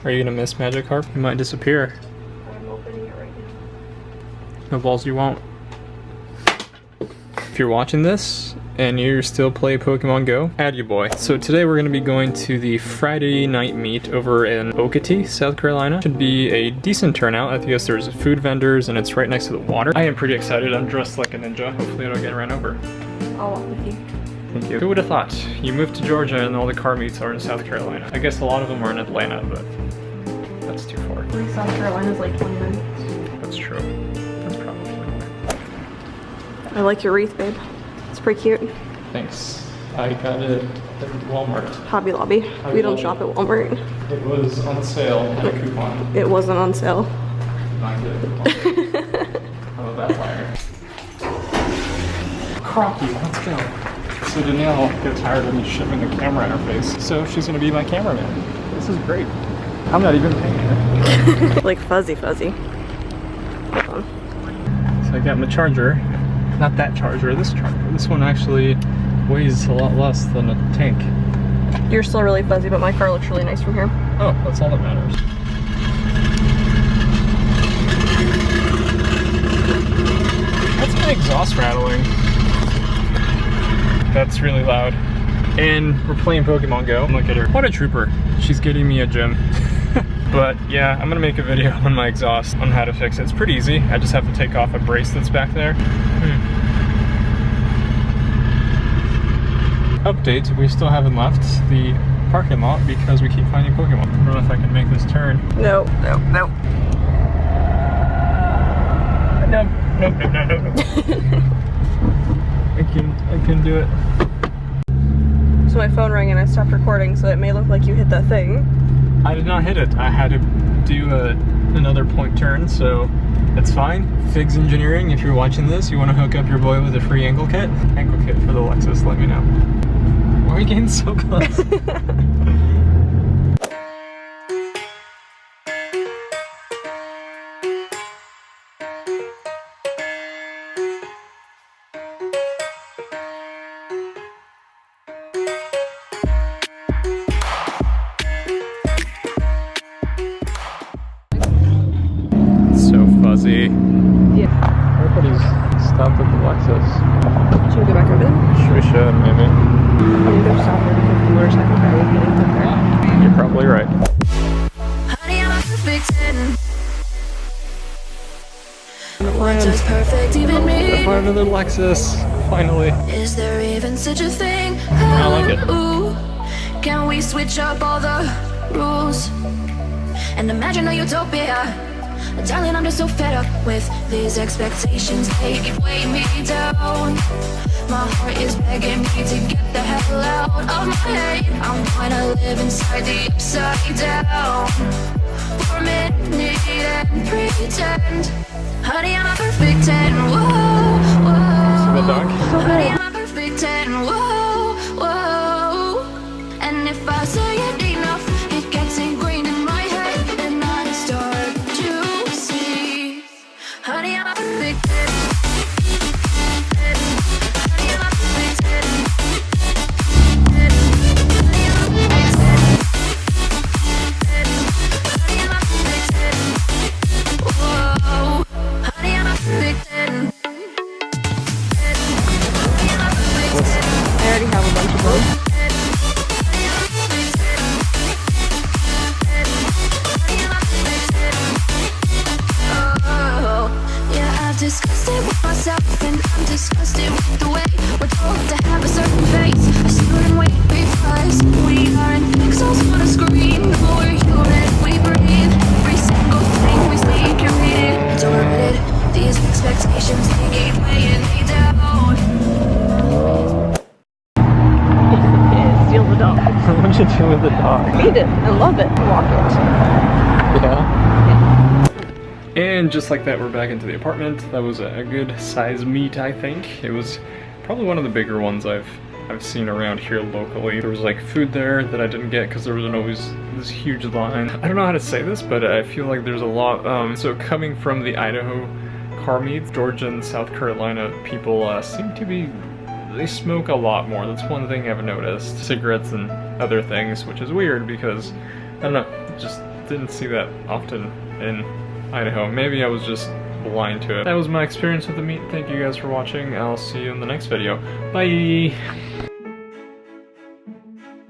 Are you gonna miss Magikarp? You might disappear. I'm opening it right now. No balls you won't. If you're watching this and you still play Pokemon Go, add you boy. So today we're gonna be going to the Friday night meet over in Okatie, South Carolina. Should be a decent turnout. I guess there's food vendors and it's right next to the water. I am pretty excited. I'm dressed like a ninja. Hopefully I don't get run over. I'll walk with you. Thank you. Who would have thought? You moved to Georgia and all the car meets are in South Carolina. I guess a lot of them are in Atlanta, but that's too far. South Carolina's like 20 minutes. That's true. That's probably why. I like your wreath, babe. It's pretty cute. Thanks. I got it at Walmart. Hobby Lobby. We don't Lobby. shop at Walmart. It was on sale and a coupon. It wasn't on sale. Not good. I'm a bad liar. Crocky, let's go. So Danielle gets tired of me shoving the camera in her face, so she's gonna be my cameraman. This is great. I'm not even paying her. Like fuzzy. Hold on. So I got my charger. Not that charger, this charger. This one actually weighs a lot less than a tank. You're still really fuzzy, but my car looks really nice from here. Oh, that's all that matters. That's my exhaust rattling. That's really loud. And we're playing Pokemon Go. Look at her. What a trooper. She's getting me a gym. But yeah, I'm gonna make a video on my exhaust on how to fix it. It's pretty easy. I just have to take off a brace that's back there. Update, we still haven't left the parking lot because we keep finding Pokemon. I don't know if I can make this turn. No. No. I can do it. So my phone rang and I stopped recording, so it may look like you hit that thing. I did not hit it. I had to do another point turn, so it's fine. Figs Engineering, if you're watching this, you want to hook up your boy with a free ankle kit? Ankle kit for the Lexus, let me know. Why are we getting so close? So fuzzy. Yeah. Everybody's stopped at the Lexus. Should we go back over there? We should, maybe. I mean, they're stopped there because the motorcycle guy was getting put there. You're probably right. Honey, I'm a perfect 10. What does perfect even mean? Find another Lexus, finally. Is there even such a thing? I like it. Ooh, can we switch up all the rules and imagine a utopia? Darling, I'm just so fed up with these expectations. They keep weighing me down. My heart is begging me to get the hell out of my head. I'm gonna live inside the upside down for a minute and pretend. Honey, I'm a perfect 10. Whoa, whoa. See the dog? Honey, I'm a perfect 10. Whoa, whoa. And if I say it enough, it gets ingrained in my head, and I start to see. Honey, I'm a perfect 10. Honey, I'm a perfect 10. Honey, I'm a perfect 10. Honey, I'm a perfect 10. Whoa. Honey, I'm a perfect 10. I already have a bunch of them. Disgusted with myself, and I'm disgusted with the way we're told to have a certain face. I stood and wait because we aren't pixels on a screen. No, we're human, we breathe. Every single thing we see curated, adorted. These expectations, they keep weighing me down. Steal the dog. What'd you do with the dog? Feed it and love it. Walk it. Yeah. And just like that, we're back into the apartment. That was a good size meet, I think. It was probably one of the bigger ones I've seen around here locally. There was like food there that I didn't get because there wasn't always this huge line. I don't know how to say this, but I feel like there's a lot. So coming from the Idaho car meets, Georgia and South Carolina people seem to be, they smoke a lot more. That's one thing I've noticed. Cigarettes and other things, which is weird because, I don't know, just didn't see that often in Idaho. Maybe I was just blind to it. That was my experience with the meat. Thank you guys for watching. I'll see you in the next video. Bye!